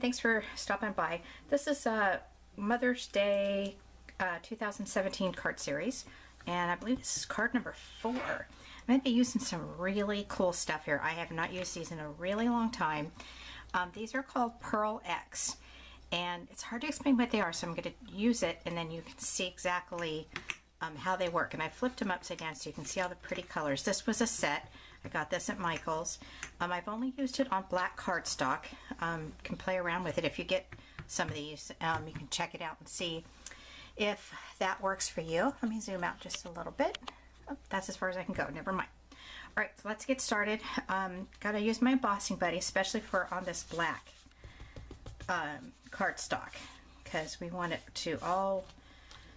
Thanks for stopping by. This is Mother's Day 2017 card series, and I believe this is card number 4. I'm going to be using some really cool stuff here. I have not used these in a really long time. These are called PearEx, and it's hard to explain what they are, so I'm going to use it and then you can see exactly how they work. And I flipped them upside down so you can see all the pretty colors. This was a set. I got this at Michael's. I've only used it on black cardstock. You can play around with it. If you get some of these, you can check it out and see if that works for you. Let me zoom out just a little bit. Oh, that's as far as I can go. Never mind. All right, so let's get started. Got to use my embossing buddy, especially for on this black cardstock, because we want it to all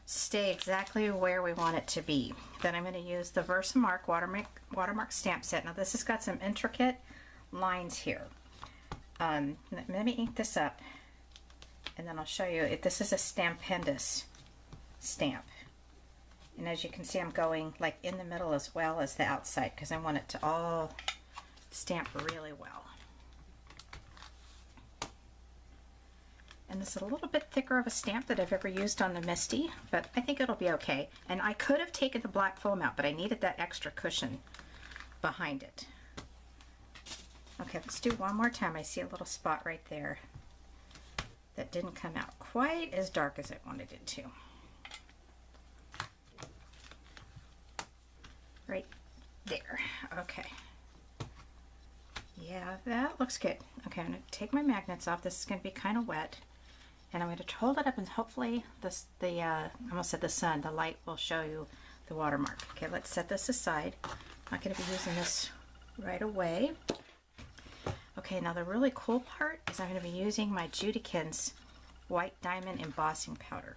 stay exactly where we want it to be. Then I'm going to use the Versamark watermark stamp set. Now this has got some intricate lines here. Let me ink this up and then I'll show you. This is a Stampendous stamp, and as you can see I'm going like in the middle as well as the outside because I want it to all stamp really well. And this is a little bit thicker of a stamp that I've ever used on the Misty, but I think it'll be okay. And I could have taken the black foam out, but I needed that extra cushion behind it. Okay, let's do one more time. I see a little spot right there that didn't come out quite as dark as I wanted it to. Right there. Okay. Yeah, that looks good. Okay, I'm going to take my magnets off. This is going to be kind of wet. And I'm going to hold it up and hopefully I almost said the sun, the light will show you the watermark. Okay, let's set this aside. I'm not going to be using this right away. Okay, now the really cool part is I'm going to be using my Judikins white diamond embossing powder.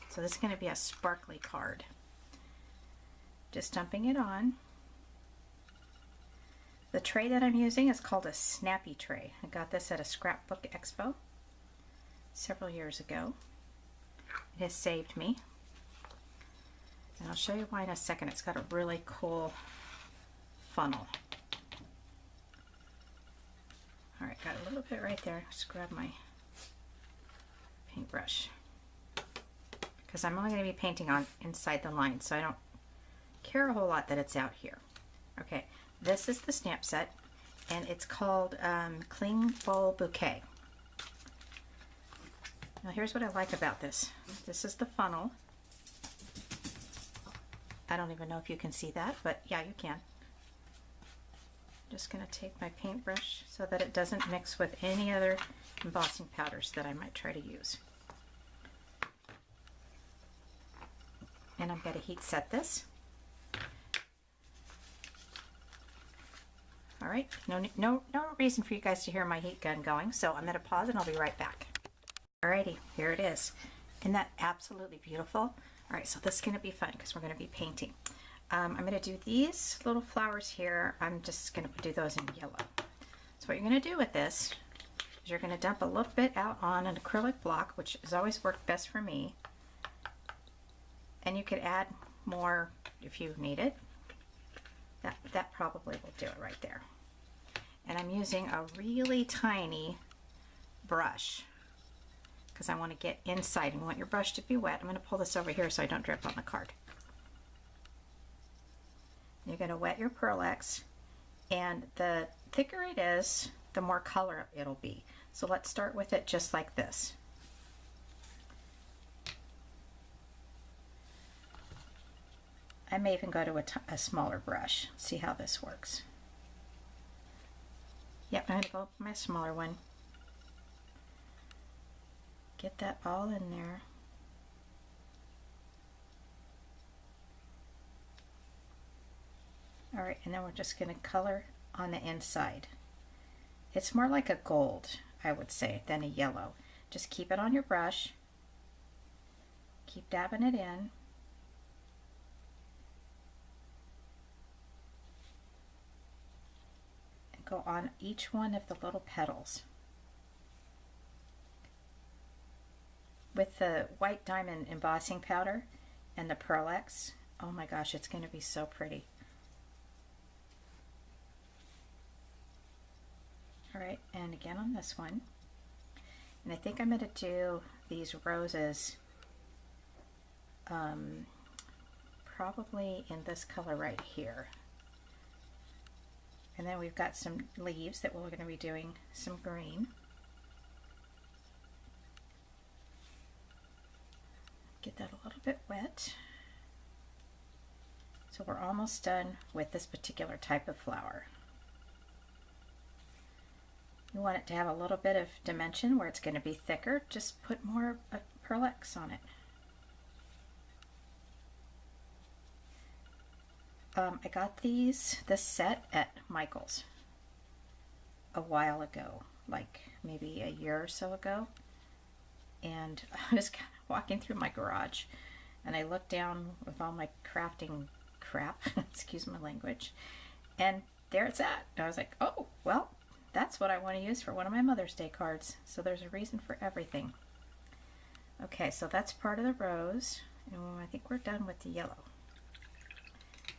So this is going to be a sparkly card. Just dumping it on. The tray that I'm using is called a Snappy tray. I got this at a scrapbook expo several years ago. It has saved me. And I'll show you why in a second. It's got a really cool funnel. Alright, got a little bit right there. Just grab my paintbrush, because I'm only going to be painting on inside the line, so I don't care a whole lot that it's out here. Okay, this is the stamp set, and it's called Cling Bowl Bouquet. Now here's what I like about this. This is the funnel. I don't even know if you can see that, but yeah, you can. Just going to take my paintbrush so that it doesn't mix with any other embossing powders that I might try to use. And I'm going to heat set this. All right, no reason for you guys to hear my heat gun going, so I'm going to pause and I'll be right back. Alrighty, here it is. Isn't that absolutely beautiful? All right, so this is going to be fun because we're going to be painting. I'm going to do these little flowers here. I'm just going to do those in yellow. So what you're going to do with this is you're going to dump a little bit out on an acrylic block, which has always worked best for me. And you could add more if you need it. That probably will do it right there. And I'm using a really tiny brush because I want to get inside and you want your brush to be wet. I'm going to pull this over here so I don't drip on the card. You're going to wet your PearEx, and the thicker it is, the more color it'll be. So let's start with it just like this. I may even go to a smaller brush. See how this works. Yep, I'm going to go with my smaller one. Get that all in there. All right, and then we're just going to color on the inside. It's more like a gold, I would say, than a yellow. Just keep it on your brush. Keep dabbing it in. And go on each one of the little petals. With the white diamond embossing powder and the PearEx, oh my gosh, it's going to be so pretty. All right, and again on this one. And I think I'm going to do these roses probably in this color right here. And then we've got some leaves that we're going to be doing some green. Get that a little bit wet. So we're almost done with this particular type of flower. You want it to have a little bit of dimension where it's going to be thicker. Just put more PearEx on it. I got this set at Michael's a while ago, like maybe a year or so ago. And I was kind of walking through my garage and I looked down with all my crafting crap, excuse my language, and there it's at. And I was like, oh, well, that's what I want to use for one of my Mother's Day cards. So there's a reason for everything. Okay, so that's part of the rose, and I think we're done with the yellow.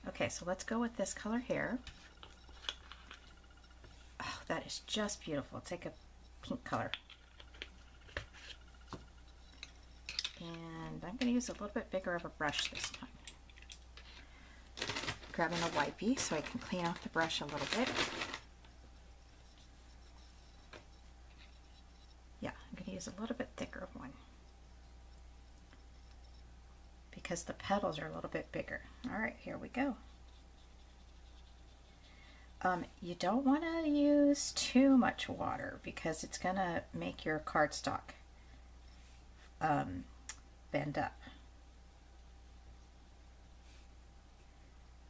Okay, so let's go with this color here. Oh, that is just beautiful. It's like a pink color. And I'm going to use a little bit bigger of a brush this time. Grabbing a wipey so I can clean off the brush a little bit. Yeah, I'm going to use a little bit thicker one because the petals are a little bit bigger. All right, here we go. You don't want to use too much water because it's going to make your cardstock bend up.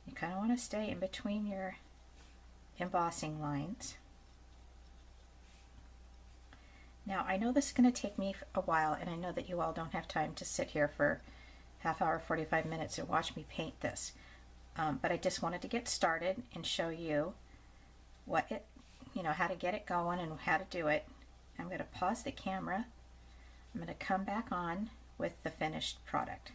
You kind of want to stay in between your embossing lines. Now I know this is going to take me a while, and I know that you all don't have time to sit here for half hour, 45 minutes and watch me paint this. But I just wanted to get started and show you what it, how to get it going and how to do it. I'm going to pause the camera. I'm going to come back on with the finished product.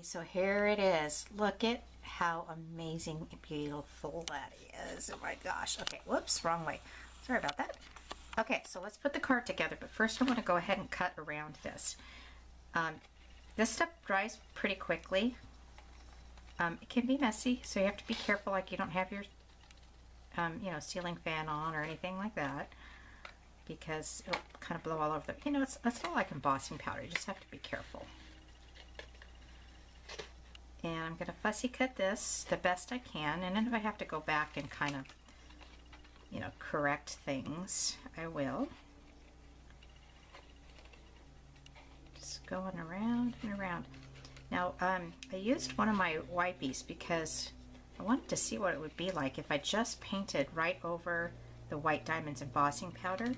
So here it is. Look at how amazing and beautiful that is. Oh my gosh. Okay, whoops, wrong way. Sorry about that. Okay, so let's put the card together, but first I want to go ahead and cut around this. This stuff dries pretty quickly. It can be messy, so you have to be careful, like you don't have your ceiling fan on or anything like that, because it'll kind of blow all over the, it's not like embossing powder. You just have to be careful. And I'm going to fussy cut this the best I can, and then if I have to go back and kind of, correct things, I will. Just going around and around. Now, I used one of my wipies because I wanted to see what it would be like if I just painted right over the White Diamonds embossing powder,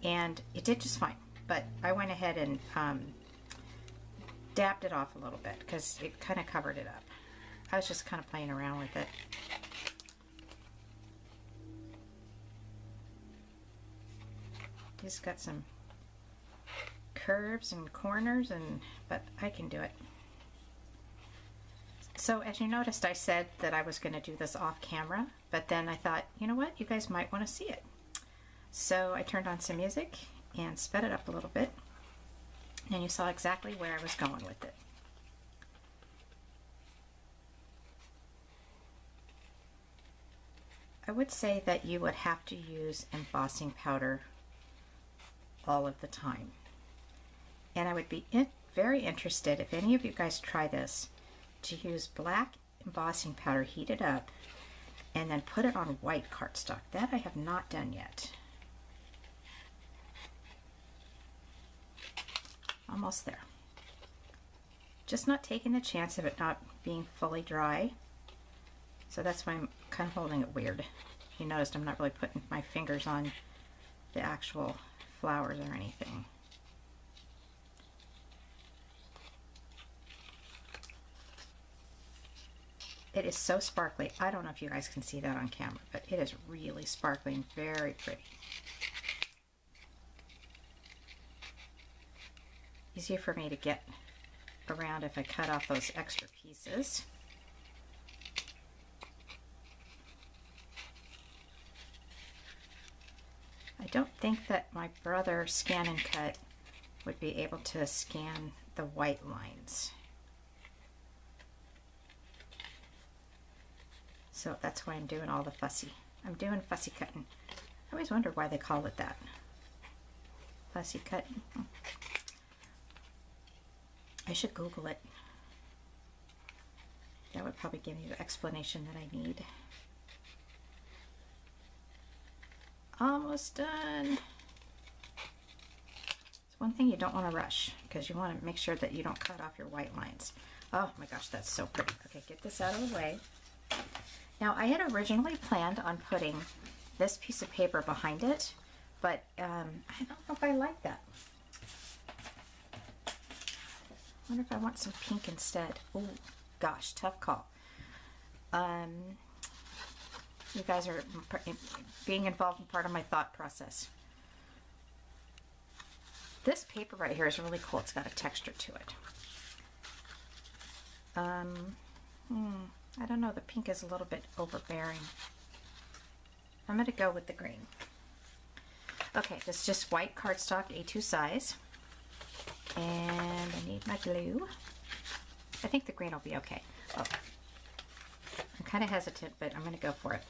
and it did just fine. But I went ahead and dabbed it off a little bit because it kind of covered it up. I was just kind of playing around with it. He's got some curves and corners, but I can do it. So as you noticed, I said that I was going to do this off camera, but then I thought, you know what, you guys might want to see it. So I turned on some music and sped it up a little bit, and you saw exactly where I was going with it. I would say that you would have to use embossing powder all of the time. And I would be very interested, if any of you guys try this, to use black embossing powder heated up and then put it on white cardstock. That I have not done yet. Almost there. Just not taking the chance of it not being fully dry. So that's why I'm kind of holding it weird. You noticed I'm not really putting my fingers on the actual flowers or anything. It is so sparkly. I don't know if you guys can see that on camera, but it is really sparkling, very pretty. Easier for me to get around if I cut off those extra pieces. I don't think that my brother Scan and Cut would be able to scan the white lines. So that's why I'm doing all the fussy. I'm doing fussy cutting. I always wonder why they call it that. Fussy cutting. I should Google it. That would probably give me the explanation that I need. Almost done. It's one thing you don't want to rush, because you want to make sure that you don't cut off your white lines. Oh my gosh, that's so pretty. Okay, get this out of the way. Now, I had originally planned on putting this piece of paper behind it, but I don't know if I like that. I wonder if I want some pink instead. Oh gosh, tough call. You guys are being involved in part of my thought process. This paper right here is really cool. It's got a texture to it. I don't know, the pink is a little bit overbearing. I'm going to go with the green. Okay, this is just white cardstock, A2 size. And I need my glue. I think the green will be okay. Oh, I'm kind of hesitant, but I'm going to go for it.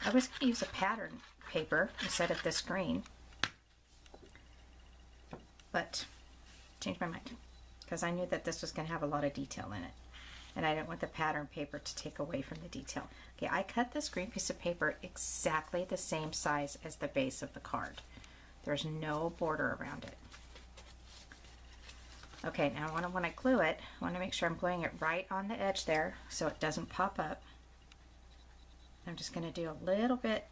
I was going to use a pattern paper instead of this green, but changed my mind because I knew that this was going to have a lot of detail in it, and I didn't want the pattern paper to take away from the detail. Okay, I cut this green piece of paper exactly the same size as the base of the card. There's no border around it. Okay, now when I glue it, I want to make sure I'm gluing it right on the edge there so it doesn't pop up. I'm just going to do a little bit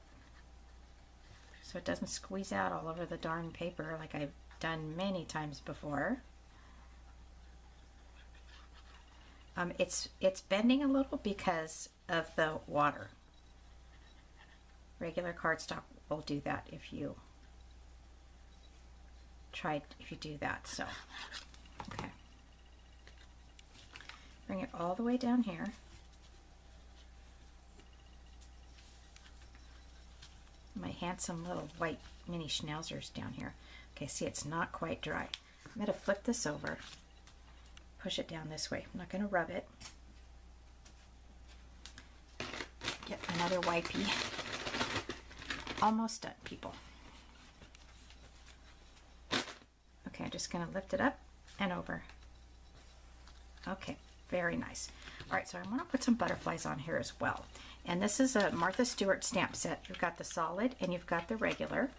so it doesn't squeeze out all over the darn paper like I've done many times before. It's bending a little because of the water. Regular cardstock will do that if you do that. So, okay. Bring it all the way down here. My handsome little white mini schnauzers down here. Okay, see, it's not quite dry. I'm going to flip this over, push it down this way. I'm not going to rub it. Get another wipey. Almost done, people. Okay, I'm just going to lift it up and over. Okay, very nice. All right, so I want to put some butterflies on here as well. And this is a Martha Stewart stamp set. You've got the solid and you've got the regular.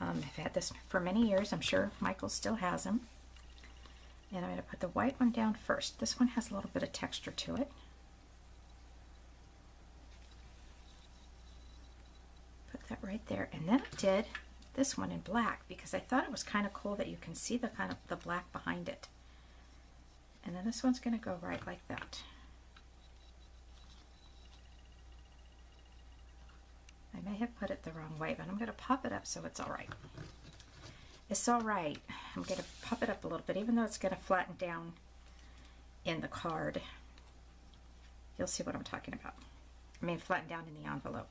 I've had this for many years. I'm sure Michael still has them. And I'm going to put the white one down first. This one has a little bit of texture to it. Put that right there. And then I did this one in black because I thought it was kind of cool that you can see the kind of the black behind it. And then this one's going to go right like that. I may have put it the wrong way, but I'm going to pop it up so it's all right. It's all right. I'm going to pop it up a little bit, even though it's going to flatten down in the card. You'll see what I'm talking about. I mean, flatten down in the envelope.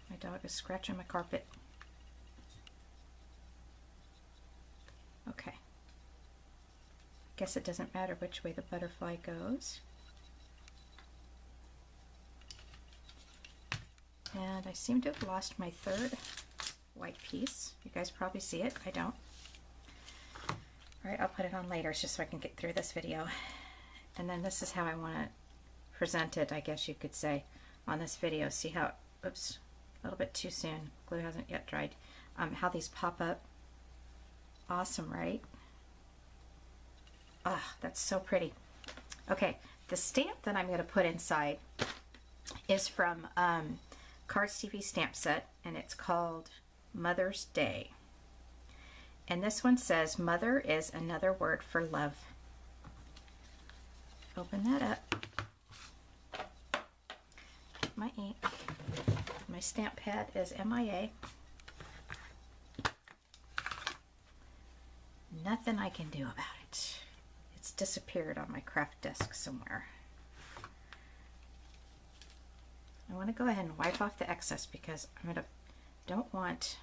My dog is scratching my carpet. Okay. Guess it doesn't matter which way the butterfly goes. And I seem to have lost my third white piece. You guys probably see it. I don't. All right, I'll put it on later just so I can get through this video. And then this is how I want to present it, I guess you could say, on this video. See how, oops, a little bit too soon. Glue hasn't yet dried. How these pop up. Awesome, right? Ah, that's so pretty. Okay, the stamp that I'm going to put inside is from Cards TV stamp set, and it's called Mother's Day. And this one says, Mother is another word for love. Open that up. My ink. My stamp pad is MIA. Nothing I can do about it. It's disappeared on my craft desk somewhere. I want to go ahead and wipe off the excess because don't want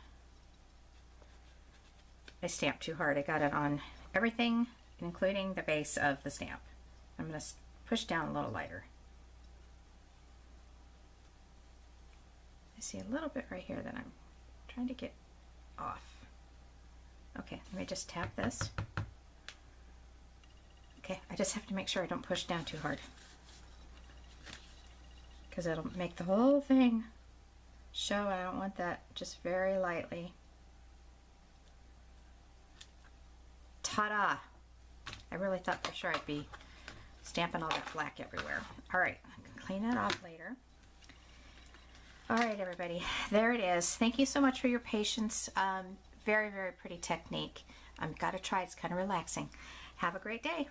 I stamped too hard. I got it on everything, including the base of the stamp. I'm going to push down a little lighter. I see a little bit right here that I'm trying to get off. Okay, let me just tap this. Okay, I just have to make sure I don't push down too hard, because it'll make the whole thing show. I don't want that. Just very lightly. Ta-da! I really thought for sure I'd be stamping all that black everywhere. All right, I can clean that off later. All right, everybody, there it is. Thank you so much for your patience. Very, very pretty technique. I've got to try. It's kind of relaxing. Have a great day.